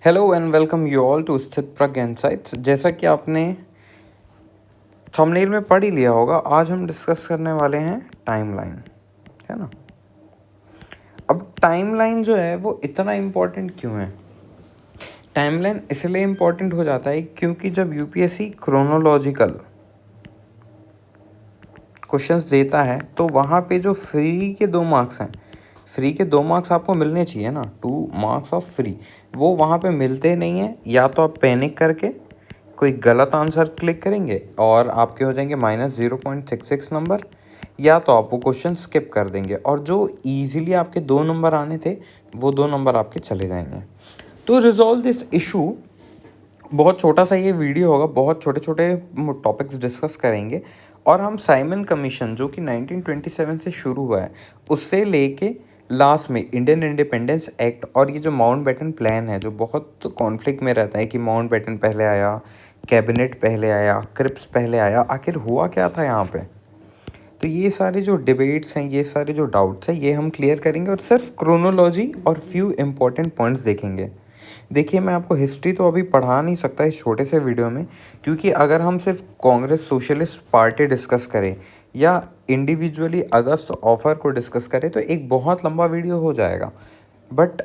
Hello and welcome you all to Sthita Pragya insights. जैसा कि आपने थंबनेल में पढ़ ही लिया होगा, आज हम डिस्कस करने वाले हैं टाइमलाइन, है ना। अब टाइमलाइन जो है वो इतना इम्पोर्टेंट क्यों है? टाइमलाइन इसलिए इम्पोर्टेंट हो जाता है क्योंकि जब यूपीएससी क्रोनोलॉजिकल क्वेश्चंस देता है तो वहाँ पे जो फ्री के 2 मार्क्स हैं, फ्री के 2 मार्क्स आपको मिलने चाहिए ना, 2 मार्क्स ऑफ फ्री, वो वहाँ पे मिलते नहीं हैं। या तो आप पैनिक करके कोई गलत आंसर क्लिक करेंगे और आपके हो जाएंगे -0.66 नंबर, या तो आप वो क्वेश्चन स्किप कर देंगे और जो ईजिली आपके 2 नंबर आने थे वो 2 नंबर आपके चले जाएंगे। तो रिजॉल्व दिस इशू, बहुत छोटा सा ये वीडियो होगा, बहुत छोटे छोटे टॉपिक्स डिस्कस करेंगे और हम साइमन कमीशन जो कि 1927 से शुरू हुआ है उससे लेके लास्ट में इंडियन इंडिपेंडेंस एक्ट और ये जो माउंटबेटन प्लान है जो बहुत कॉन्फ्लिक्ट में रहता है कि माउंटबेटन पहले आया, कैबिनेट पहले आया, क्रिप्स पहले आया, आखिर हुआ क्या था यहाँ पे। तो ये सारे जो डिबेट्स हैं, ये सारे जो डाउट्स हैं, ये हम क्लियर करेंगे और सिर्फ क्रोनोलॉजी और फ्यू इंपॉर्टेंट पॉइंट्स देखेंगे। देखिए, मैं आपको हिस्ट्री तो अभी पढ़ा नहीं सकता इस छोटे से वीडियो में, क्योंकि अगर हम सिर्फ कांग्रेस सोशलिस्ट पार्टी डिस्कस करें या इंडिविजुअली अगस्त ऑफर को डिस्कस करें तो एक बहुत लंबा वीडियो हो जाएगा। बट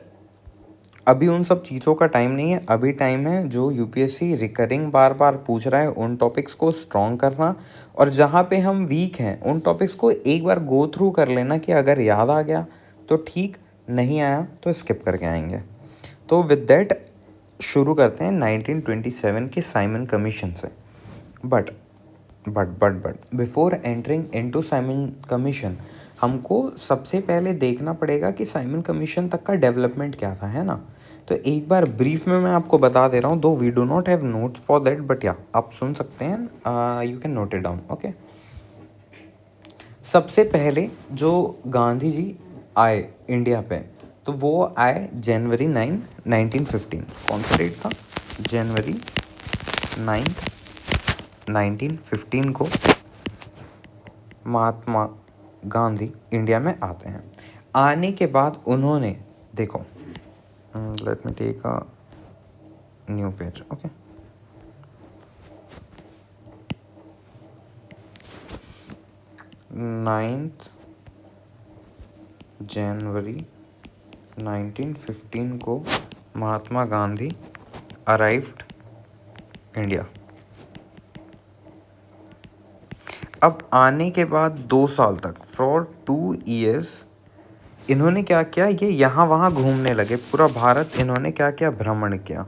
अभी उन सब चीज़ों का टाइम नहीं है। अभी टाइम है जो यूपीएससी रिकरिंग बार बार पूछ रहा है उन टॉपिक्स को स्ट्रॉन्ग करना, और जहाँ पे हम वीक हैं उन टॉपिक्स को एक बार गो थ्रू कर लेना कि अगर याद आ गया तो ठीक, नहीं आया तो स्किप करके आएंगे। तो विद दैट शुरू करते हैं 1927 के साइमन कमीशन से। But before entering into Simon commission हमको सबसे पहले देखना पड़ेगा कि साइमन कमीशन तक का डेवलपमेंट क्या था, है ना। तो एक बार ब्रीफ में मैं आपको बता दे रहा हूँ, दो we do not have notes for that, but या आप सुन सकते हैं, you can note it down, okay. सबसे पहले जो गांधी जी आए इंडिया पे, तो वो आए जनवरी 9 1915। कौन सा डेट था? जनवरी 9 1915 को महात्मा गांधी इंडिया में आते हैं। आने के बाद उन्होंने, देखो, let me take a new page, okay. 9 जनवरी 1915 को महात्मा गांधी अराइव्ड इंडिया। अब आने के बाद 2 साल तक, फॉर 2 ईयर्स, इन्होंने क्या किया, ये यहाँ वहाँ घूमने लगे। पूरा भारत इन्होंने क्या किया, भ्रमण किया,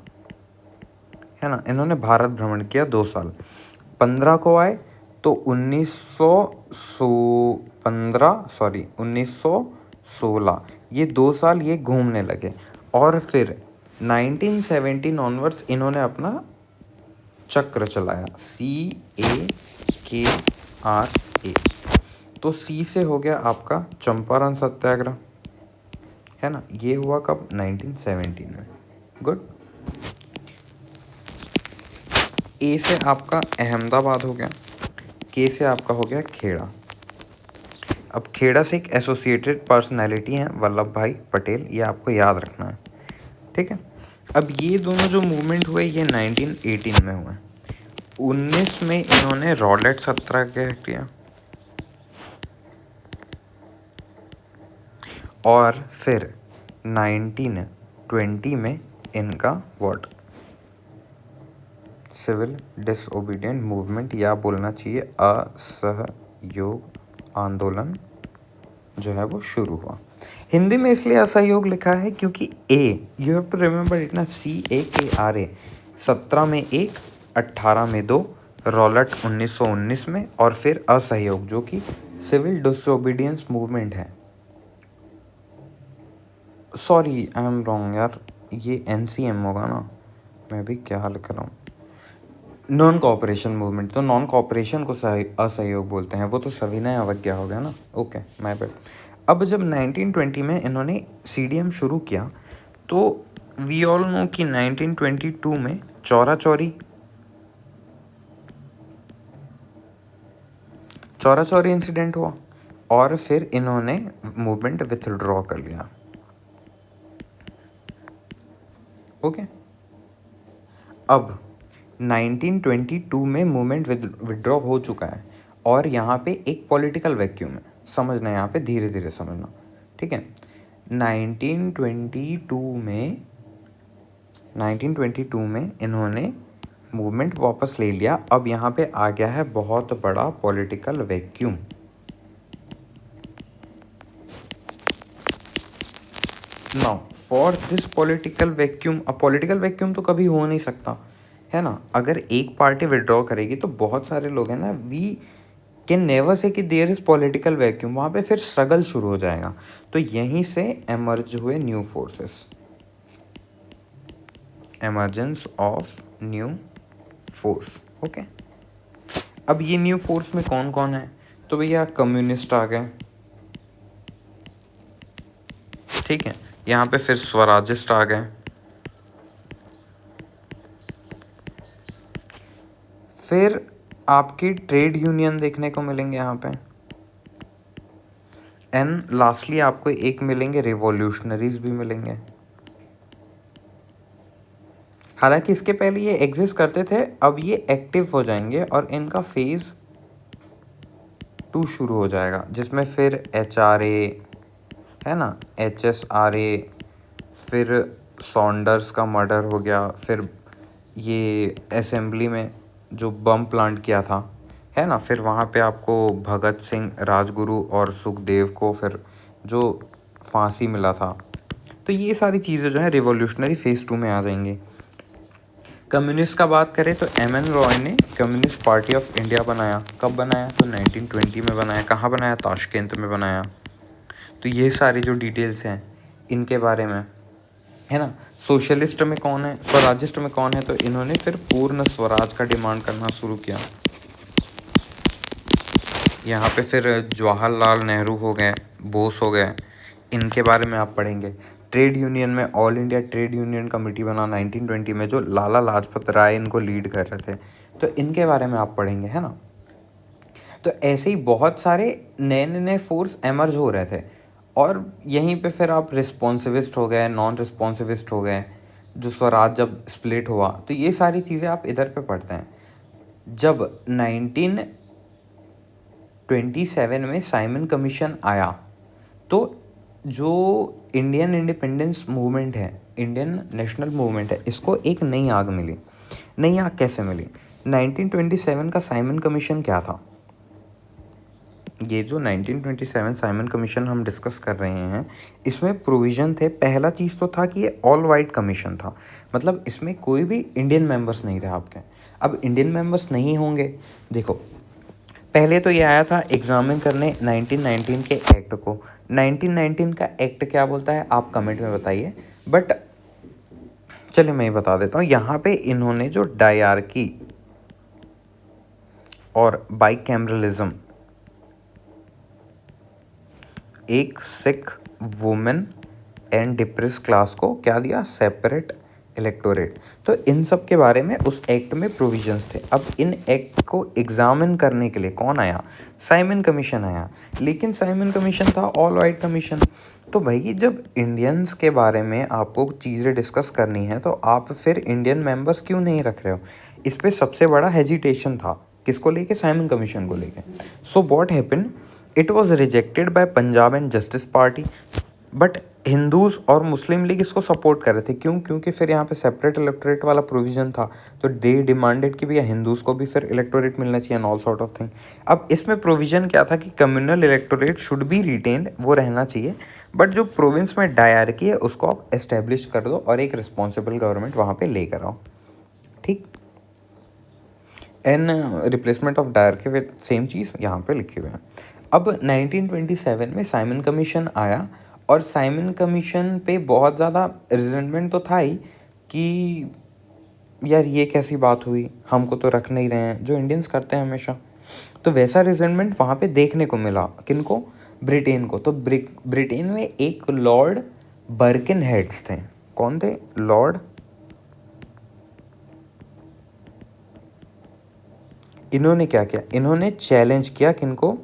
है ना। इन्होंने भारत भ्रमण किया 2 साल। 15 को आए तो 1916, ये 2 साल ये घूमने लगे। और फिर 1917 ऑनवर्ड्स इन्होंने अपना चक्र चलाया, CAKRA। तो सी से हो गया आपका चंपारण सत्याग्रह, है ना। ये हुआ कब? 1917 में। गुड। ए से आपका अहमदाबाद हो गया, के से आपका हो गया खेड़ा। अब खेड़ा से एक एसोसिएटेड पर्सनैलिटी हैं वल्लभ भाई पटेल, ये आपको याद रखना है, ठीक है। अब ये दोनों जो मूवमेंट हुए ये 1918 में हुए। 19 में इन्होंने रॉलेट सत्याग्रह किया और फिर 1920 में इनका व्हाट, सिविल डिसओबीडिएंट मूवमेंट, या बोलना चाहिए असहयोग आंदोलन जो है वो शुरू हुआ। हिंदी में इसलिए असहयोग लिखा है क्योंकि uh, you have to remember it ना, CAKRA 17 में 1, 18 में 2, रॉलेट 1919 में, और फिर असहयोग जो कि सिविल डिसओबीडियंस मूवमेंट है। सॉरी, आई एम रॉन्ग यार, ये NCM होगा ना, मैं भी क्या लिख रहा हूँ, नॉन कोऑपरेशन मूवमेंट। तो नॉन कोऑपरेशन को असहयोग बोलते हैं, वो तो सविनय अवज्ञा हो गया ना, ओके, माय बैड। अब जब 1920 में इन्होंने CDM शुरू किया तो वी ऑल नो कि 1922 में चौरा चौरी इंसिडेंट हुआ और फिर इन्होंने मूवमेंट विथड्रॉ कर लिया, ओके। अब 1922 में मूवमेंट विड्रॉ हो चुका है और यहाँ पे एक पॉलिटिकल वैक्यूम है। समझना यहाँ पे, धीरे धीरे समझना, ठीक है। 1922 में इन्होंने मूवमेंट वापस ले लिया। अब यहाँ पे आ गया है बहुत बड़ा political vacuum. Now for this political vacuum, अब पॉलिटिकल वैक्यूम तो कभी हो नहीं सकता, है ना। अगर एक पार्टी विड्रॉ करेगी तो बहुत सारे लोग हैं ना, वी कैन नेवर से कि देयर इज पॉलिटिकल वैक्यूम, वहाँ पे फिर स्ट्रगल शुरू हो जाएगा। तो यहीं से एमर्ज हुए new forces, emergence of new force, okay. अब ये न्यू फोर्स में कौन कौन है, तो भैया कम्युनिस्ट आ गए, ठीक है। यहाँ पे फिर स्वराजिस्ट आ गए, फिर आपकी ट्रेड यूनियन देखने को मिलेंगे यहाँ पे, एंड लास्टली आपको एक मिलेंगे रिवॉल्यूशनरीज भी मिलेंगे। हालांकि इसके पहले ये एग्जिस्ट करते थे, अब ये एक्टिव हो जाएंगे और इनका फेज 2 शुरू हो जाएगा, जिसमें फिर HRA है ना, HSRA, फिर सॉन्डर्स का मर्डर हो गया, फिर ये असेंबली में जो बम प्लांट किया था, है ना, फिर वहाँ पे आपको भगत सिंह, राजगुरु और सुखदेव को फिर जो फांसी मिला था। तो ये सारी चीज़ें जो है रिवॉल्यूशनरी फेज़ 2 में आ जाएंगी। कम्युनिस्ट का बात करें तो MN रॉय ने कम्युनिस्ट पार्टी ऑफ इंडिया बनाया। कब बनाया, तो 1920 में बनाया। कहाँ बनाया, ताशकंद में बनाया। तो ये सारी जो डिटेल्स हैं इनके बारे में, है ना। सोशलिस्ट में कौन है, स्वराजिस्ट में कौन है, तो इन्होंने फिर पूर्ण स्वराज का डिमांड करना शुरू किया। यहाँ पे फिर जवाहरलाल नेहरू हो गए, बोस हो गए, इनके बारे में आप पढ़ेंगे। ट्रेड यूनियन में all India trade union committee बना 1920 में, जो लाला लाजपत राय इनको लीड कर रहे थे, तो इनके बारे में आप पढ़ेंगे, है ना। तो ऐसे ही बहुत सारे नए नए फोर्स एमर्ज हो रहे थे और यहीं पे फिर आप रिस्पॉन्सिविस्ट हो गए, नॉन रिस्पॉन्सिविस्ट हो गए, जो स्वराज जब स्प्लिट हुआ, तो ये सारी चीज़ें आप इधर पे पढ़ते हैं। जब 1927 में साइमन कमीशन आया तो जो इंडियन इंडिपेंडेंस मूवमेंट है, इंडियन नेशनल मूवमेंट है, इसको एक नई आग मिली। नई आग कैसे मिली, 1927 का साइमन कमीशन क्या था। ये जो 1927 साइमन कमीशन हम डिस्कस कर रहे हैं, इसमें प्रोविज़न थे। पहला चीज़ तो था कि ये ऑल वाइट कमीशन था, मतलब इसमें कोई भी इंडियन मेंबर्स नहीं थे आपके। अब इंडियन मेंबर्स नहीं होंगे, देखो पहले तो ये आया था एग्जामिन करने 1919 के एक्ट को। 1919 का एक्ट क्या बोलता है आप कमेंट में बताइए, बट चलिए मैं ही बता देता हूँ। यहाँ पे इन्होंने जो डायरकी और बाइकैमरलिज्म, एक Sikh women and depress class को क्या दिया, सेपरेट इलेक्टोरेट। तो इन सब के बारे में उस एक्ट में प्रोविजंस थे। अब इन एक्ट को एग्जामिन करने के लिए कौन आया, साइमन कमीशन आया। लेकिन साइमन कमीशन था ऑल वाइट कमीशन। तो भाई जब इंडियंस के बारे में आपको चीज़ें डिस्कस करनी है तो आप फिर इंडियन मेंबर्स क्यों नहीं रख रहे हो। इस पर सबसे बड़ा हेजिटेशन था, किसको लेके, साइमन कमीशन को लेके। So what happened, it was rejected by Punjab and justice party, but Hindus और मुस्लिम लीग इसको सपोर्ट कर रहे थे। क्यों, क्योंकि फिर यहाँ पे सेपरेट इलेक्टोरेट वाला प्रोविजन था, तो दे डिमांडेड कि भैया हिंदूज को भी फिर इलेक्टोरेट मिलना चाहिए, ऑल सॉर्ट ऑफ थिंग। अब इसमें प्रोविजन क्या था कि communal electorate should be retained, वो रहना चाहिए, बट जो प्रोविंस में डायरकी है उसको आप एस्टेब्लिश कर दो और एक रिस्पॉन्सिबल गवर्नमेंट वहाँ पे लेकर आओ, ठीक। An replacement of dyarchy with same चीज़ यहाँ पे लिखे हुए हैं। अब 1927 में साइमन कमीशन आया और साइमन कमीशन पे बहुत ज़्यादा रिजेंटमेंट तो था ही कि यार ये कैसी बात हुई, हमको तो रख नहीं रहे हैं, जो इंडियंस करते हैं हमेशा। तो वैसा रिजेंटमेंट वहाँ पे देखने को मिला, किनको, ब्रिटेन को। तो ब्रिटेन में एक लॉर्ड बर्किन हेड्स थे। कौन थे, लॉर्ड, इन्होंने क्या किया, इन्होंने चैलेंज किया किनको,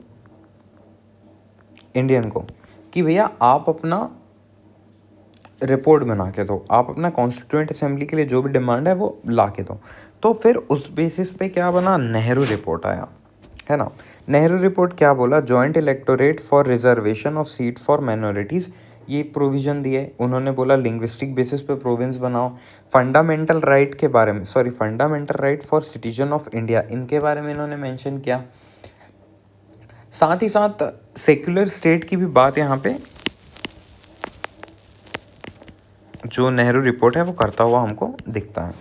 इंडियन को, कि भैया आप अपना रिपोर्ट बना के दो, आप अपना कॉन्स्टिट्यूएंट असेंबली के लिए जो भी डिमांड है वो ला के दो। तो फिर उस बेसिस पे क्या बना, नेहरू रिपोर्ट आया, है ना। नेहरू रिपोर्ट क्या बोला, joint electorate for reservation of seat for minorities, ये प्रोविज़न दिए उन्होंने। बोला लिंग्विस्टिक बेसिस पे प्रोविंस बनाओ। फंडामेंटल राइट के बारे में, sorry fundamental right for citizen of India, इनके बारे में इन्होंने मेंशन किया। साथ ही साथ सेक्युलर स्टेट की भी बात यहाँ पे जो नेहरू रिपोर्ट है वो करता हुआ हमको दिखता है।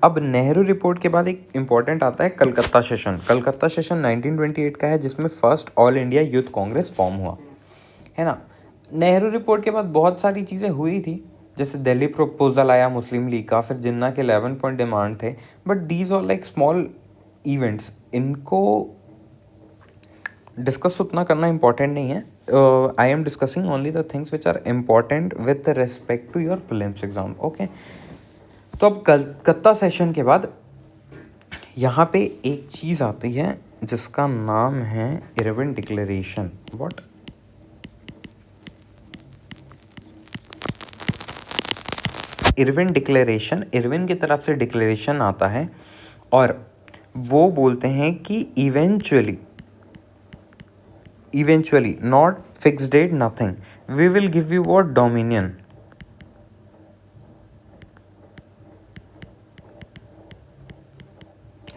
अब नेहरू रिपोर्ट के बाद एक इम्पॉर्टेंट आता है कलकत्ता सेशन। कलकत्ता सेशन 1928 का है, जिसमें first all India youth Congress form हुआ, है ना। नेहरू रिपोर्ट के बाद बहुत सारी चीज़ें हुई थी, जैसे दिल्ली प्रपोजल आया मुस्लिम लीग का, फिर जिन्ना के 11 पॉइंट डिमांड थे, but these are like small events, इनको डिस्कस उतना करना इम्पॉर्टेंट नहीं है। I am discussing only the things which are important with respect to your prelims exam, okay. तो अब कलकत्ता सेशन के बाद यहाँ पे एक चीज़ आती है जिसका नाम है Irwin declaration. What? Irwin declaration, Irwin की तरफ से डिक्लेरेशन आता है और वो बोलते हैं कि eventually not fix date nothing, we will give you what, dominion,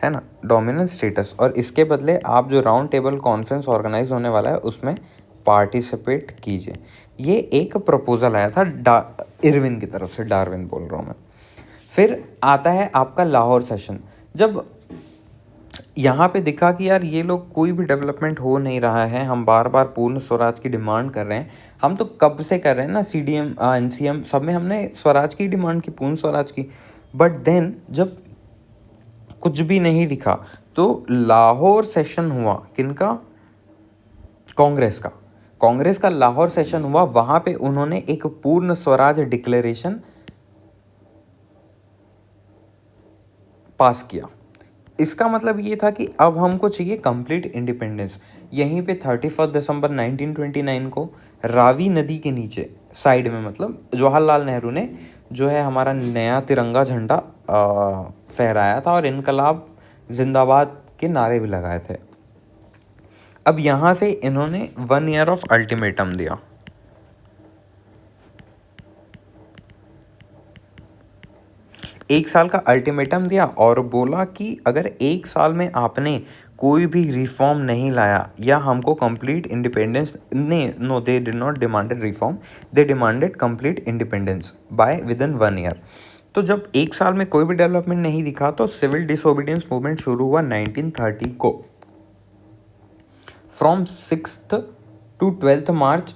है ना, डोमिनेंट स्टेटस। और इसके बदले आप जो राउंड टेबल कॉन्फ्रेंस ऑर्गेनाइज होने वाला है उसमें पार्टिसिपेट कीजिए। ये एक प्रपोजल आया था इरविन की तरफ से, डार्विन बोल रहा हूँ मैं। फिर आता है आपका लाहौर सेशन। जब यहाँ पे दिखा कि यार ये लोग कोई भी डेवलपमेंट हो नहीं रहा है, हम बार बार पूर्ण स्वराज की डिमांड कर रहे हैं, हम तो कब से कर रहे हैं ना, CDM NCM सब में हमने स्वराज की डिमांड की, पूर्ण स्वराज की, बट देन जब कुछ भी नहीं दिखा तो लाहौर सेशन हुआ, किनका, कांग्रेस का लाहौर सेशन हुआ। वहां पे उन्होंने एक पूर्ण स्वराज डिक्लेरेशन पास किया। इसका मतलब ये था कि अब हमको चाहिए कंप्लीट इंडिपेंडेंस। यहीं पे 31 दिसंबर 1929 को रावी नदी के नीचे साइड में, मतलब जवाहरलाल नेहरू ने जो है हमारा नया तिरंगा झंडा फहराया था और इनकलाब जिंदाबाद के नारे भी लगाए थे। अब यहाँ से इन्होंने 1 ईयर ऑफ अल्टीमेटम दिया। एक साल का अल्टीमेटम दिया और बोला कि अगर एक साल में आपने कोई भी रिफॉर्म नहीं लाया या हमको complete independence, no they did not demanded reform, they demanded complete independence by within 1 year. तो जब एक साल में कोई भी डेवलपमेंट नहीं दिखा तो सिविल डिसोबीडियंस मूवमेंट शुरू हुआ 1930 को। From 6th to 12th March,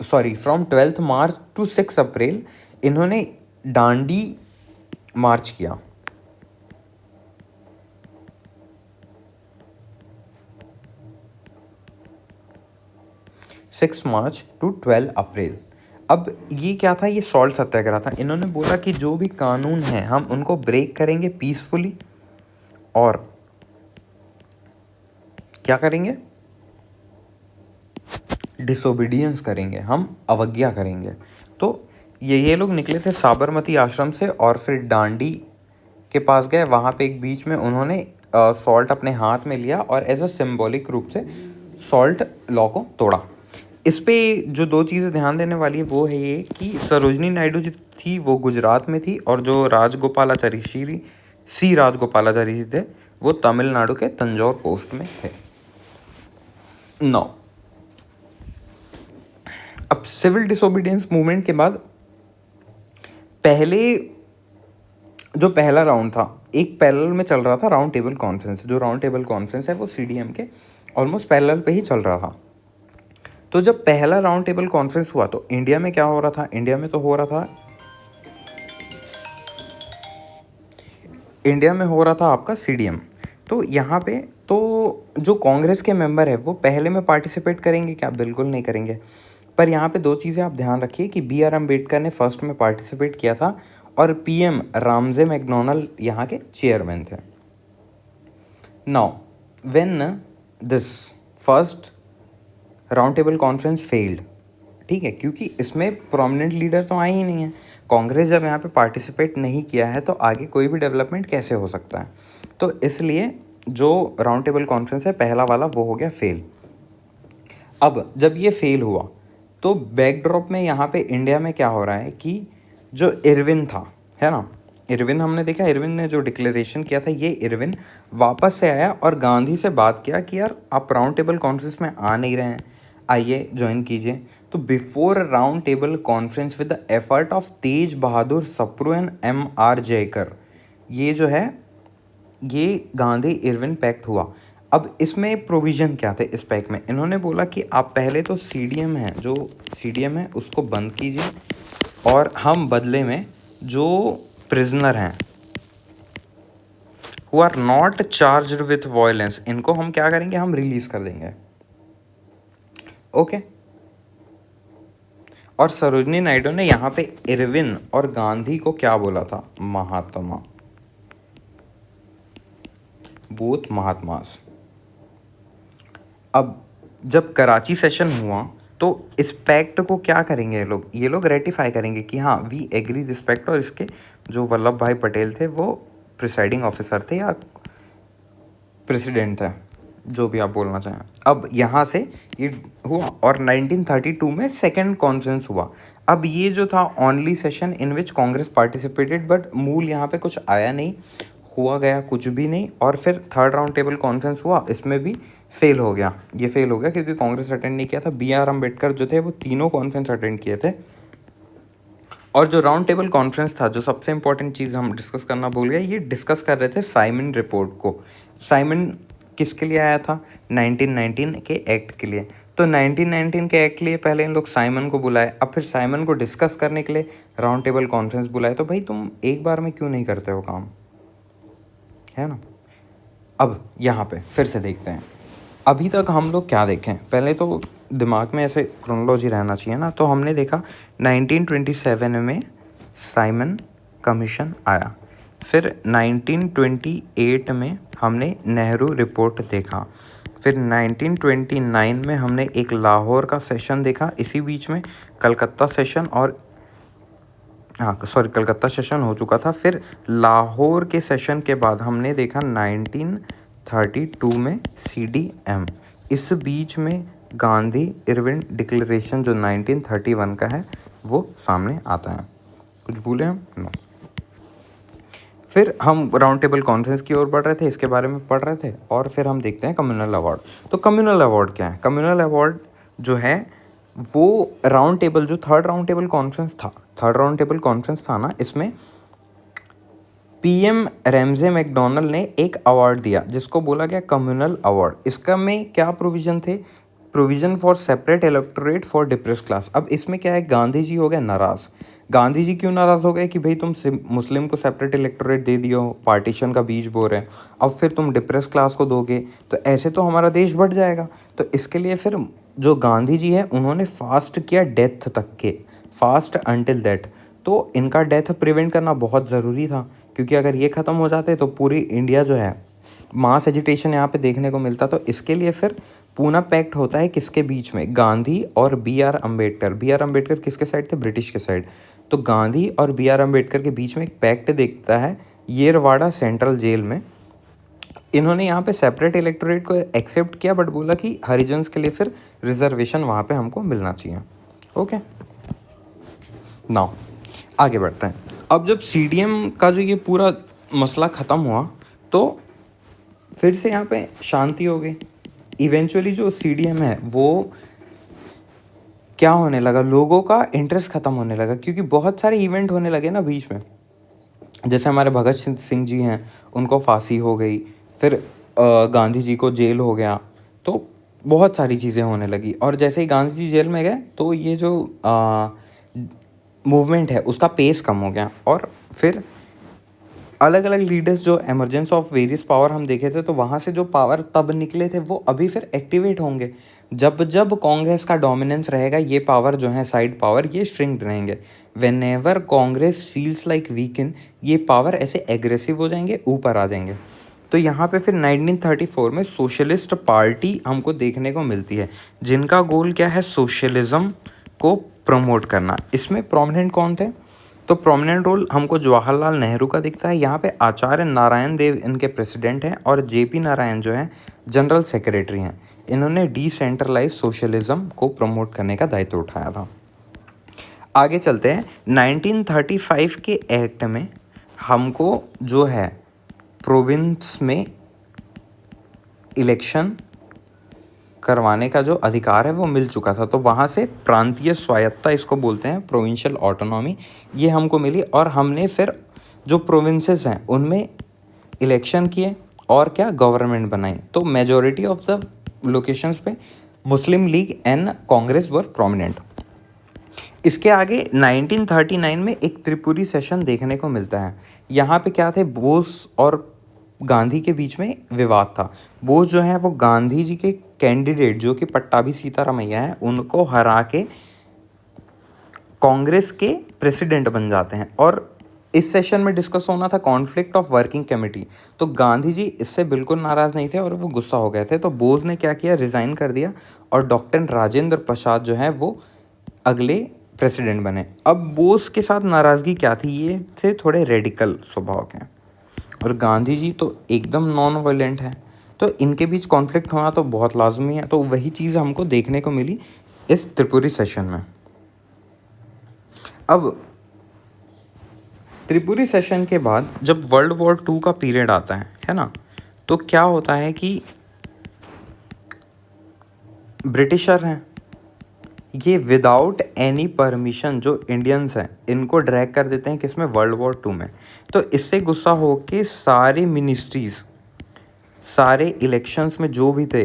from 12th March two 6 अप्रैल इन्होंने डांडी मार्च किया। 6 मार्च टू 12 अप्रैल। अब ये क्या था, ये सॉल्ट सत्याग्रह था। इन्होंने बोला कि जो भी कानून है हम उनको ब्रेक करेंगे पीसफुली और क्या करेंगे, डिसोबीडियंस करेंगे, हम अवज्ञा करेंगे। तो ये लोग निकले थे साबरमती आश्रम से और फिर डांडी के पास गए। वहाँ पे एक बीच में उन्होंने सॉल्ट अपने हाथ में लिया और एज अ सिंबॉलिक रूप से सॉल्ट लॉ को तोड़ा। इस पे जो 2 चीज़ें ध्यान देने वाली है वो है ये कि सरोजनी नायडू जी थी वो गुजरात में थी और जो राजगोपालाचारी सी राजगोपालाचारी जी थे वो तमिलनाडु के तंजौर पोस्ट में थे। 9 अब सिविल डिसोबीडियंस मूवमेंट के बाद जो पहला राउंड था, एक पैरेलल में चल रहा था राउंड टेबल कॉन्फ्रेंस। जो राउंड टेबल कॉन्फ्रेंस है वो CDM के ऑलमोस्ट पैरेलल पे ही चल रहा था। तो जब पहला राउंड टेबल कॉन्फ्रेंस हुआ तो इंडिया में क्या हो रहा था, इंडिया में हो रहा था आपका CDM। तो यहाँ पे तो जो कांग्रेस के मेंबर है वो पहले में पार्टिसिपेट करेंगे क्या, बिल्कुल नहीं करेंगे। पर यहाँ पे 2 चीज़ें आप ध्यान रखिए कि BR अम्बेडकर ने फर्स्ट में पार्टिसिपेट किया था और PM रामजे मैकडोनल्ड यहाँ के चेयरमैन थे। Now when this first round table conference failed, ठीक है, क्योंकि इसमें प्रोमिनेंट लीडर तो आए ही नहीं है। कांग्रेस जब यहाँ पे पार्टिसिपेट नहीं किया है तो आगे कोई भी डेवलपमेंट कैसे हो सकता है। तो इसलिए जो राउंड टेबल कॉन्फ्रेंस है पहला वाला वो हो गया फेल। अब जब ये फेल हुआ तो बैकड्रॉप में यहाँ पे इंडिया में क्या हो रहा है कि जो इरविन था, है ना, इरविन हमने देखा, इरविन ने जो डिक्लेरेशन किया था, ये इरविन वापस से आया और गांधी से बात किया कि यार आप राउंड टेबल कॉन्फ्रेंस में आ नहीं रहे हैं, आइए ज्वाइन कीजिए। तो before round table conference with the effort of Tej Bahadur Sapru and M.R. Jayakar, ये जो है ये गांधी इरविन पैक्ट हुआ। अब इसमें प्रोविज़न क्या थे इस पैक्ट में, इन्होंने बोला कि आप पहले तो CDM है, जो CDM है उसको बंद कीजिए और हम बदले में जो प्रिजनर हैं who are not charged with violence, इनको हम क्या करेंगे, हम रिलीज कर देंगे। ओके। और सरोजनी नायडू ने यहाँ पे इरविन और गांधी को क्या बोला था, महात्मा, बोथ महात्मास। अब जब कराची सेशन हुआ तो इस पैक्ट को क्या करेंगे ये लोग रेटिफाई करेंगे कि हाँ वी एग्री दिस पैक्ट। और इसके जो वल्लभ भाई पटेल थे वो प्रिसाइडिंग ऑफिसर थे या प्रेसिडेंट थे, जो भी आप बोलना चाहें। अब यहाँ से ये हुआ और 1932 में सेकेंड कॉन्फ्रेंस हुआ। अब ये जो था only session in which Congress participated, but मूल यहाँ पे कुछ आया नहीं, हुआ गया कुछ भी नहीं। और फिर थर्ड राउंड टेबल कॉन्फ्रेंस हुआ, इसमें भी फेल हो गया। ये फेल हो गया क्योंकि कांग्रेस अटेंड नहीं किया था। B.R. अम्बेडकर जो थे वो तीनों कॉन्फ्रेंस अटेंड किए थे। और जो राउंड टेबल कॉन्फ्रेंस था, जो सबसे इंपॉर्टेंट चीज़ हम डिस्कस करना भूल गए, ये डिस्कस कर रहे थे साइमन रिपोर्ट को। साइमन किसके लिए आया था, 1919 के एक्ट के लिए। तो 1919 के एक्ट के लिए पहले इन लोग साइमन को बुलाए, अब फिर साइमन को डिस्कस करने के लिए राउंड टेबल कॉन्फ्रेंस बुलाए। तो भाई तुम एक बार में क्यों नहीं करते हो काम, है ना। अब यहाँ पे फिर से देखते हैं अभी तक हम लोग क्या देखें। पहले तो दिमाग में ऐसे क्रोनोलॉजी रहना चाहिए ना। तो हमने देखा 1927 में साइमन कमीशन आया, फिर 1928 में हमने नेहरू रिपोर्ट देखा, फिर 1929 में हमने एक लाहौर का सेशन देखा, इसी बीच में कलकत्ता सेशन और कलकत्ता सेशन हो चुका था। फिर लाहौर के सेशन के बाद हमने देखा 1932 में CDM। इस बीच में गांधी इरविन डिक्लेरेशन जो 1931 का है वो सामने आता है। कुछ भूले हम? नो। फिर हम राउंड टेबल कॉन्फ्रेंस की ओर बढ़ रहे थे, इसके बारे में पढ़ रहे थे। और फिर हम देखते हैं कम्युनल अवार्ड। तो कम्युनल अवार्ड क्या है, कम्युनल अवार्ड जो है वो राउंड टेबल, जो थर्ड राउंड टेबल कॉन्फ्रेंस था ना, इसमें PM रैमजे मैकडोनल्ड ने एक अवार्ड दिया जिसको बोला गया कम्युनल अवार्ड। इसका में क्या प्रोविज़न थे, provision for separate electorate for depress class. अब इसमें क्या है, गांधी जी हो गए नाराज़। गांधी जी क्यों नाराज़ हो गए कि भाई तुम मुस्लिम को सेपरेट इलेक्टोरेट दे दियो, पार्टीशन का बीज बो रहे, अब फिर तुम डिप्रेस क्लास को दोगे तो ऐसे तो हमारा देश बढ़ जाएगा। तो इसके लिए फिर जो गांधी जी है उन्होंने फास्ट किया डेथ तक के, फास्ट अंटिल डेथ। तो इनका डेथ प्रिवेंट करना बहुत ज़रूरी था, क्योंकि अगर ये ख़त्म हो जाते तो पूरी इंडिया जो है मास एजिटेशन यहाँ पे देखने को मिलता। तो इसके लिए फिर पूना पैक्ट होता है किसके बीच में, गांधी और B.R. अम्बेडकर। B.R. अम्बेडकर किसके साइड थे, ब्रिटिश के साइड। तो गांधी और B.R. अम्बेडकर के बीच में एक पैक्ट देखता है येरवाड़ा सेंट्रल जेल में। इन्होंने यहाँ पे सेपरेट इलेक्टोरेट को एक्सेप्ट किया, बट बोला कि हरिजन्स के लिए फिर रिजर्वेशन वहाँ पे हमको मिलना चाहिए। ओके, नाउ आगे बढ़ते हैं। अब जब CDM का जो ये पूरा मसला ख़त्म हुआ तो फिर से यहाँ पे शांति हो गई। इवेंचुअली जो CDM है वो क्या होने लगा, लोगों का इंटरेस्ट ख़त्म होने लगा, क्योंकि बहुत सारे इवेंट होने लगे ना बीच में। जैसे हमारे भगत सिंह जी हैं, उनको फांसी हो गई, फिर गांधी जी को जेल हो गया, तो बहुत सारी चीज़ें होने लगी। और जैसे ही गांधी जी जेल में गए तो ये जो मूवमेंट है उसका पेस कम हो गया। और फिर अलग अलग लीडर्स, जो एमरजेंस ऑफ वेरियस पावर हम देखे थे, तो वहाँ से जो पावर तब निकले थे वो अभी फिर एक्टिवेट होंगे जब जब कांग्रेस का डोमिनेंस रहेगा। ये पावर जो है साइड पावर, ये श्रिंक रहेंगे। When ever Congress feels like weaken, ये पावर ऐसे एग्रेसिव हो जाएंगे, ऊपर आ जाएंगे। तो यहाँ पे फिर 1934 में सोशलिस्ट पार्टी हमको देखने को मिलती है, जिनका गोल क्या है, सोशलिज्म को प्रमोट करना। इसमें प्रोमिनेंट कौन थे? तो प्रोमिनेंट रोल हमको जवाहरलाल नेहरू का दिखता है। यहाँ पे आचार्य नारायण देव इनके प्रेसिडेंट हैं और जेपी नारायण जो हैं जनरल सेक्रेटरी हैं। इन्होंने डिसेंट्रलाइज सोशलिज्म को प्रमोट करने का दायित्व उठाया था। आगे चलते हैं। 1935 के एक्ट में हमको जो है प्रोविंस में इलेक्शन करवाने का जो अधिकार है वो मिल चुका था। तो वहाँ से प्रांतीय स्वायत्ता इसको बोलते हैं, प्रोविंशियल ऑटोनॉमी, ये हमको मिली। और हमने फिर जो प्रोविंसेस हैं उनमें इलेक्शन किए और क्या गवर्नमेंट बनाई। तो मेजॉरिटी ऑफ द लोकेशंस पे Muslim League and Congress were prominent. इसके आगे 1939 में एक त्रिपुरी सेशन देखने को मिलता है। यहाँ पे क्या थे, बोस और गांधी के बीच में विवाद था। बोस जो है वो गांधी जी के कैंडिडेट जो कि पट्टाभी सीतारामैया हैं उनको हरा के कांग्रेस के प्रेसिडेंट बन जाते हैं। और इस सेशन में डिस्कस होना था कॉन्फ्लिक्ट ऑफ वर्किंग कमेटी। तो गांधी जी इससे बिल्कुल नाराज़ नहीं थे और वो गुस्सा हो गए थे। तो बोस ने क्या किया, रिज़ाइन कर दिया और डॉक्टर राजेंद्र प्रसाद जो है वो अगले प्रेसिडेंट बने। अब बोस के साथ नाराज़गी क्या थी, ये थे थोड़े रेडिकल स्वभाव के और गांधी जी तो एकदम नॉन वायलेंट है। तो इनके बीच कॉन्फ्लिक्ट होना तो बहुत लाजमी है। तो वही चीज़ हमको देखने को मिली इस त्रिपुरी सेशन में। अब त्रिपुरी सेशन के बाद जब वर्ल्ड वॉर 2 का पीरियड आता है ना, तो क्या होता है कि ब्रिटिशर हैं ये विदाउट एनी परमिशन जो इंडियंस हैं इनको ड्रैग कर देते हैं किसमें, वर्ल्ड वॉर 2 में। तो इससे गुस्सा हो के सारे मिनिस्ट्रीज़, सारे इलेक्शंस में जो भी थे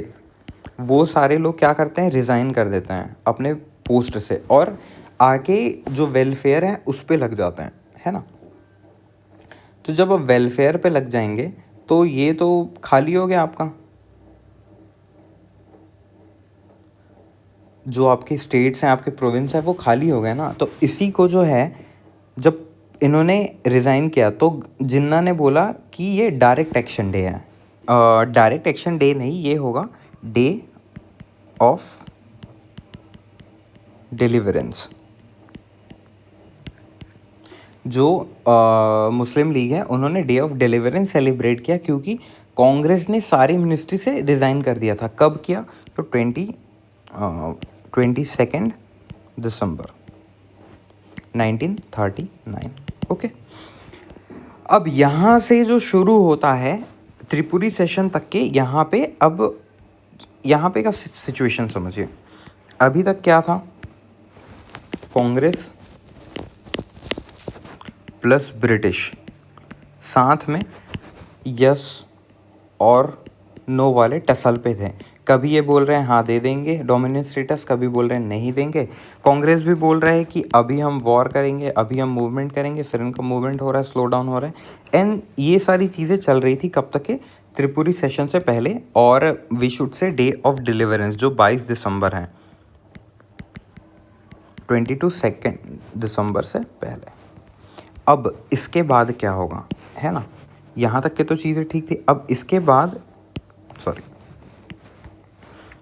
वो सारे लोग क्या करते हैं, रिज़ाइन कर देते हैं अपने पोस्ट से और आके जो वेलफेयर है उस पे लग जाते हैं, है ना। तो जब अब वेलफेयर पे लग जाएंगे तो ये तो खाली हो गया आपका जो आपके स्टेट्स हैं, आपके प्रोविंस है वो खाली हो गए ना। तो इसी को जो है जब इन्होंने रिज़ाइन किया तो जिन्ना ने बोला कि ये डायरेक्ट एक्शन डे है। डायरेक्ट एक्शन डे नहीं, ये होगा डे ऑफ डिलीवरेंस। जो मुस्लिम लीग है उन्होंने डे ऑफ डिलीवरेंस सेलिब्रेट किया क्योंकि कांग्रेस ने सारी मिनिस्ट्री से रिज़ाइन कर दिया था। कब किया, तो 22 दिसंबर 1939। ओके, अब यहाँ से जो शुरू होता है त्रिपुरी सेशन तक के, यहाँ पे अब यहाँ पे का सिचुएशन समझिए। अभी तक क्या था, कांग्रेस प्लस ब्रिटिश साथ में यस और नो वाले टसल पे थे। कभी ये बोल रहे हैं हाँ दे देंगे डोमिनेंट स्टेटस, कभी बोल रहे हैं नहीं देंगे। कांग्रेस भी बोल रहा है कि अभी हम वॉर करेंगे, अभी हम मूवमेंट करेंगे, फिर इनका मूवमेंट हो रहा है, स्लो डाउन हो रहा है। एंड ये सारी चीज़ें चल रही थी कब तक के, त्रिपुरी सेशन से पहले। और we should say day of deliverance जो 22 दिसंबर है, 22 दिसंबर से पहले। अब इसके बाद क्या होगा, है ना, यहाँ तक के तो चीज़ें ठीक थी। अब इसके बाद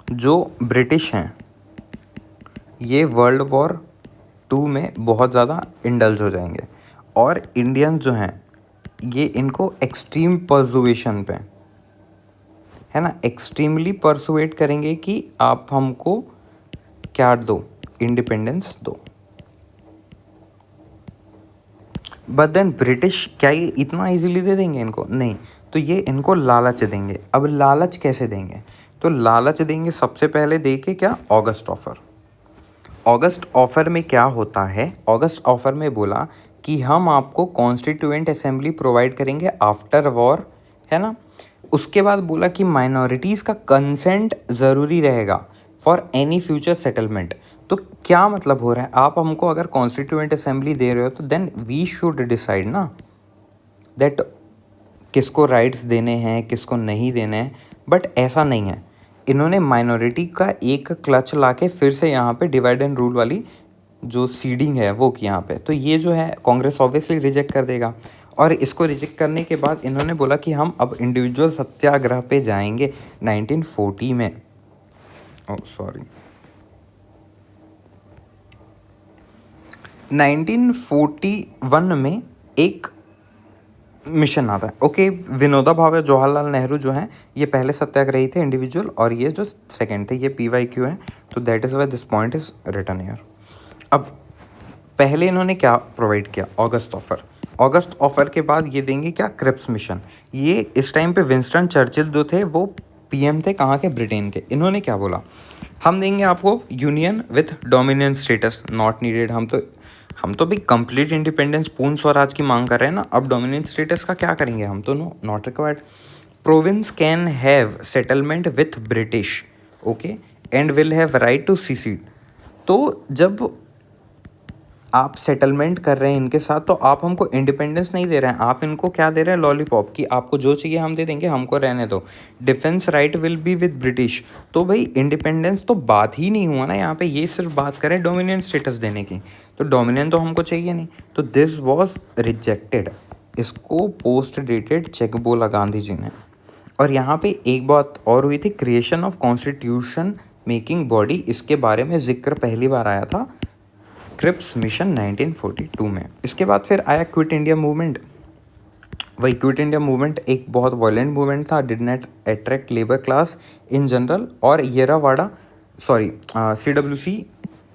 जो ब्रिटिश हैं ये वर्ल्ड वॉर 2 में बहुत ज़्यादा इंडल्ज हो जाएंगे और इंडियंस जो हैं ये इनको एक्सट्रीम परसुएशन पे, है ना, एक्सट्रीमली परसुएट करेंगे कि आप हमको क्या दो, इंडिपेंडेंस दो। बट देन ब्रिटिश क्या ये इतना इजीली दे देंगे इनको, नहीं। तो ये इनको लालच देंगे। अब लालच कैसे देंगे, तो लालच देंगे सबसे पहले देके क्या, ऑगस्ट ऑफर। ऑगस्ट ऑफर में क्या होता है, ऑगस्ट ऑफर में बोला कि हम आपको कॉन्स्टिट्यूएंट असेंबली प्रोवाइड करेंगे आफ्टर वॉर, है ना। उसके बाद बोला कि माइनॉरिटीज़ का कंसेंट ज़रूरी रहेगा फॉर एनी फ्यूचर सेटलमेंट। तो क्या मतलब हो रहा है, आप हमको अगर कॉन्स्टिट्यूएंट असेंबली दे रहे हो तो देन वी शुड डिसाइड ना दैट किसको राइट्स देने हैं किसको नहीं देने हैं। बट ऐसा नहीं है, इन्होंने माइनॉरिटी का एक क्लच लाके फिर से यहाँ पे डिवाइड एंड रूल वाली जो सीडिंग है वो की यहाँ पे। तो ये जो है कांग्रेस ऑब्वियसली रिजेक्ट कर देगा और इसको रिजेक्ट करने के बाद इन्होंने बोला कि हम अब इंडिविजुअल सत्याग्रह पे जाएंगे 1940 में। 1941 में एक मिशन आता है। ओके, विनोबा भावे जवाहरलाल नेहरू जो हैं ये पहले सत्याग्रही थे इंडिविजुअल, और ये जो सेकंड थे ये PYQ है, तो that is why this point is written here. अब पहले इन्होंने क्या प्रोवाइड किया, ऑगस्ट ऑफर। ऑगस्ट ऑफर के बाद ये देंगे क्या, क्रिप्स मिशन। ये इस टाइम पे विंस्टन चर्चिल जो थे वो PM थे, कहाँ के, ब्रिटेन के। इन्होंने क्या बोला, हम देंगे आपको union with dominion status, not needed. हम तो भी कंप्लीट इंडिपेंडेंस, पूर्ण स्वराज की मांग कर रहे हैं ना, अब डोमिनेंट स्टेटस का क्या करेंगे हम तो, no, not required. Province can have settlement with British, okay, and will have right to secede. तो जब आप सेटलमेंट कर रहे हैं इनके साथ, तो आप हमको इंडिपेंडेंस नहीं दे रहे हैं, आप इनको क्या दे रहे हैं, लॉलीपॉप, कि आपको जो चाहिए हम दे देंगे, हमको रहने दो। Defence right will be with British. तो भाई इंडिपेंडेंस तो बात ही नहीं हुआ ना यहाँ पे, ये सिर्फ बात करें डोमिनियन स्टेटस देने की, तो डोमिनियन तो हमको चाहिए नहीं। तो दिस वॉज रिजेक्टेड। इसको पोस्ट डेटेड चेक बोला गांधी जी ने। और यहाँ पे एक बात और हुई थी, creation of constitution making body, इसके बारे में जिक्र पहली बार आया था क्रिप्स मिशन 1942 में। इसके बाद फिर आया क्विट इंडिया मूवमेंट। वही क्विट इंडिया मूवमेंट एक बहुत वायलेंट मूवमेंट था, did not attract labour class in general, और येरावाड़ा CWC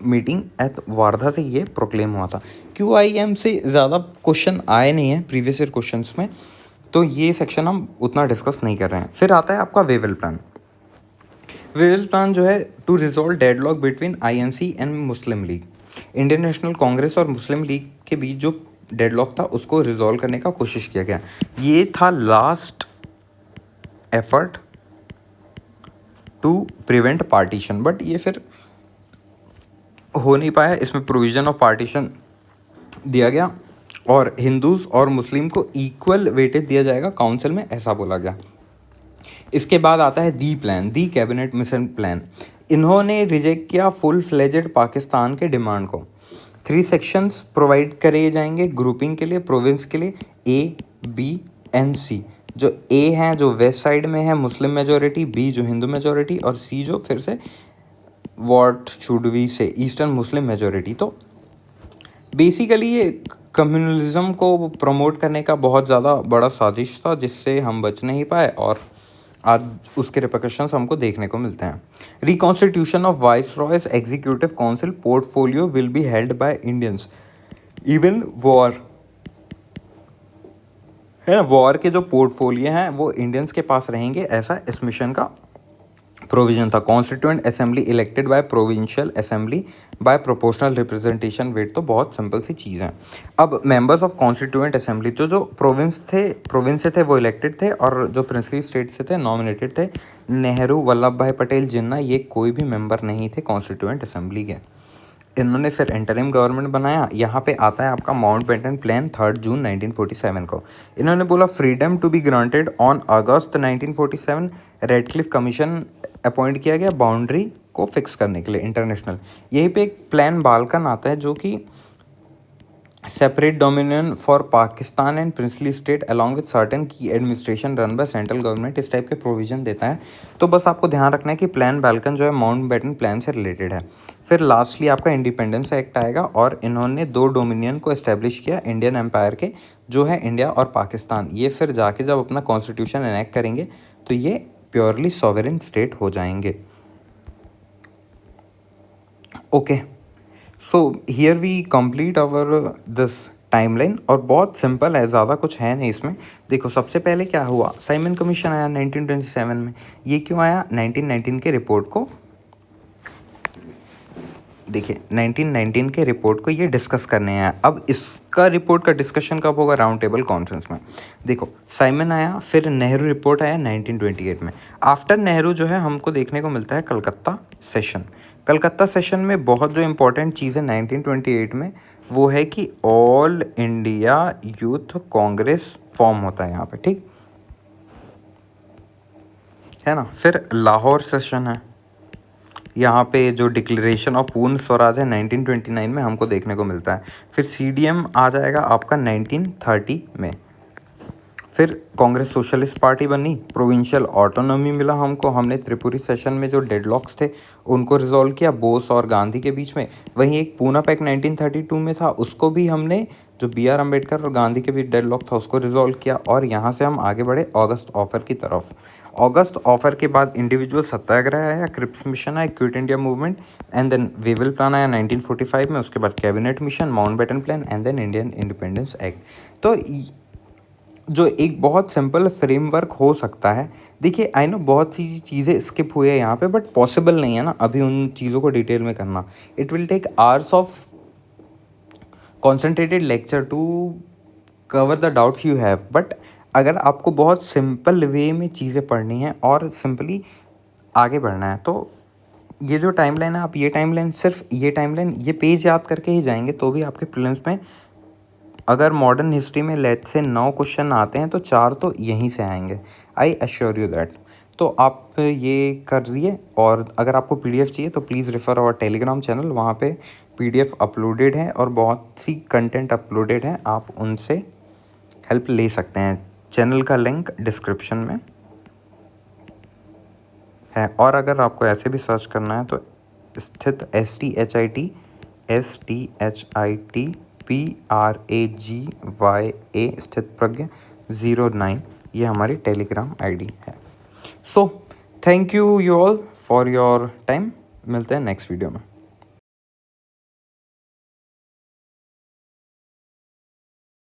मीटिंग एट वार्धा से ये प्रोक्लेम हुआ था। QIM से ज़्यादा क्वेश्चन आए नहीं हैं प्रीवियस ईयर क्वेश्चंस में, तो ये सेक्शन हम उतना डिस्कस नहीं कर रहे हैं। फिर आता है आपका वेवेल प्लान। वेवेल प्लान जो है to resolve deadlock between INC and Muslim League. Indian National Congress और मुस्लिम लीग के बीच जो डेडलॉक था उसको रिजॉल्व करने का कोशिश किया गया। ये था last effort to prevent partition, but ये फिर हो नहीं पाया। इसमें प्रोविज़न ऑफ पार्टीशन दिया गया और हिंदूज और मुस्लिम को इक्वल वेटेज दिया जाएगा काउंसिल में, ऐसा बोला गया। इसके बाद आता है the plan, the cabinet mission plan. इन्होंने रिजेक्ट किया फुल फ्लेजेड पाकिस्तान के डिमांड को। 3 सेक्शंस प्रोवाइड करे जाएंगे ग्रुपिंग के लिए, प्रोविंस के लिए, A, B एंड C। जो A हैं जो वेस्ट साइड में है मुस्लिम मेजोरिटी, B जो हिंदू मेजोरिटी, और C जो फिर से व्हाट शुड वी से ईस्टर्न मुस्लिम मेजोरिटी। तो बेसिकली ये कम्युनलिज्म को प्रमोट करने का बहुत ज़्यादा बड़ा साजिश था, जिससे हम बच नहीं पाए और आज उसके रिपरकशंस हमको देखने को मिलते हैं। Reconstitution of vice Royce executive council portfolio will be held by Indians even war, है ना, वॉर के जो पोर्टफोलियो हैं वो इंडियंस के पास रहेंगे, ऐसा इस मिशन का प्रोविजन था। Constituent assembly elected by provincial assembly by proportional representation weight, तो बहुत सिंपल सी चीज़ है। अब मेंबर्स ऑफ कॉन्स्टिट्यूएंट असेंबली तो जो प्रोविंस से थे वो इलेक्टेड थे, और जो प्रिंसली स्टेट से थे नॉमिनेटेड थे। नेहरू, वल्लभ भाई पटेल, जिन्ना, ये कोई भी मेंबर नहीं थे कॉन्स्टिट्यूएंट असेंबली के। इन्होंने फिर इंटरिम गवर्नमेंट बनाया। यहाँ पे आता है आपका माउंटबेटन प्लान 3 जून 1947 को। इन्होंने बोला freedom to be granted on August 1947। Radcliffe commission appoint किया गया बाउंड्री को फिक्स करने के लिए इंटरनेशनल। यहीं पे एक प्लान बाल्कन आता है जो कि separate dominion for Pakistan and princely state along with certain की administration run by central government, इस टाइप के प्रोविजन देता है। तो बस आपको ध्यान रखना है कि प्लान बाल्कन जो है माउंटबेटन प्लान से रिलेटेड है। फिर लास्टली आपका इंडिपेंडेंस एक्ट आएगा, और इन्होंने 2 डोमिनियन को इस्टेब्लिश किया इंडियन एम्पायर के, जो है इंडिया और पाकिस्तान। ये फिर जाके जब अपना कॉन्स्टिट्यूशन एनेक्ट करेंगे तो ये प्योरली सॉवरेन स्टेट हो जाएंगे। Okay, so here we complete our this timeline, और बहुत सिंपल है, ज़्यादा कुछ है नहीं इसमें। देखो सबसे पहले क्या हुआ, साइमन कमीशन आया 1927 में। ये क्यों आया, 1919 के रिपोर्ट को, देखिए 1919 के रिपोर्ट को ये डिस्कस करने आया। अब इसका रिपोर्ट का डिस्कशन कब होगा, राउंड टेबल कॉन्फ्रेंस में। देखो साइमन आया, फिर नेहरू रिपोर्ट आया 1928 में। आफ्टर नेहरू जो है हमको देखने को मिलता है कलकत्ता सेशन। कलकत्ता सेशन में बहुत जो इम्पोर्टेंट चीज़ है 1928 में, वो है कि all India youth Congress form होता है यहाँ पे, ठीक है ना। फिर लाहौर सेशन है, यहाँ पे जो डिक्लेरेशन ऑफ पूर्ण स्वराज है 1929 में हमको देखने को मिलता है। फिर CDM आ जाएगा आपका 1930 में। फिर कांग्रेस सोशलिस्ट पार्टी बनी, प्रोविंशियल ऑटोनॉमी मिला हमको, हमने त्रिपुरी सेशन में जो डेडलॉक्स थे उनको रिजॉल्व किया बोस और गांधी के बीच में। वहीं एक पूना पैक्ट 1932 में था, उसको भी हमने, जो बी आर अम्बेडकर और गांधी के बीच डेडलॉक था उसको रिजॉल्व किया। और यहाँ से हम आगे बढ़े ऑगस्ट ऑफर की तरफ। ऑगस्ट ऑफर के बाद इंडिविजुअल सत्याग्रह आया, क्रिप्स मिशन आया, Quit India movement, and then Wavell plan आया 1945 में। उसके बाद cabinet mission, Mountbatten plan, and then Indian independence act. तो जो एक बहुत सिंपल फ्रेमवर्क हो सकता है, देखिए आई नो बहुत सी चीज़ें स्किप हुई है यहाँ पे, बट पॉसिबल नहीं है ना अभी उन चीज़ों को डिटेल में करना। It will take hours of concentrated lecture to cover the doubts you have. But अगर आपको बहुत सिंपल वे में चीज़ें पढ़नी है और सिंपली आगे बढ़ना है, तो ये जो टाइमलाइन है, आप ये टाइमलाइन, सिर्फ ये टाइमलाइन, ये पेज याद करके ही जाएंगे तो भी आपके प्रीलिम्स में, अगर मॉडर्न हिस्ट्री में लेट से 9 क्वेश्चन आते हैं तो 4 तो यहीं से आएंगे, आई एश्योर यू दैट। तो आप ये कर रहिए, और अगर आपको पीडीएफ चाहिए तो please refer our Telegram channel, वहाँ पे पीडीएफ अपलोडेड है और बहुत सी कंटेंट अपलोडेड है, आप उनसे हेल्प ले सकते हैं। चैनल का लिंक डिस्क्रिप्शन में है। और अगर आपको ऐसे भी सर्च करना है तो स्थित STHITPRAGYA स्थित प्रज्ञा 09, ये हमारी टेलीग्राम आईडी है। So thank you all for your time. मिलते हैं नेक्स्ट वीडियो में।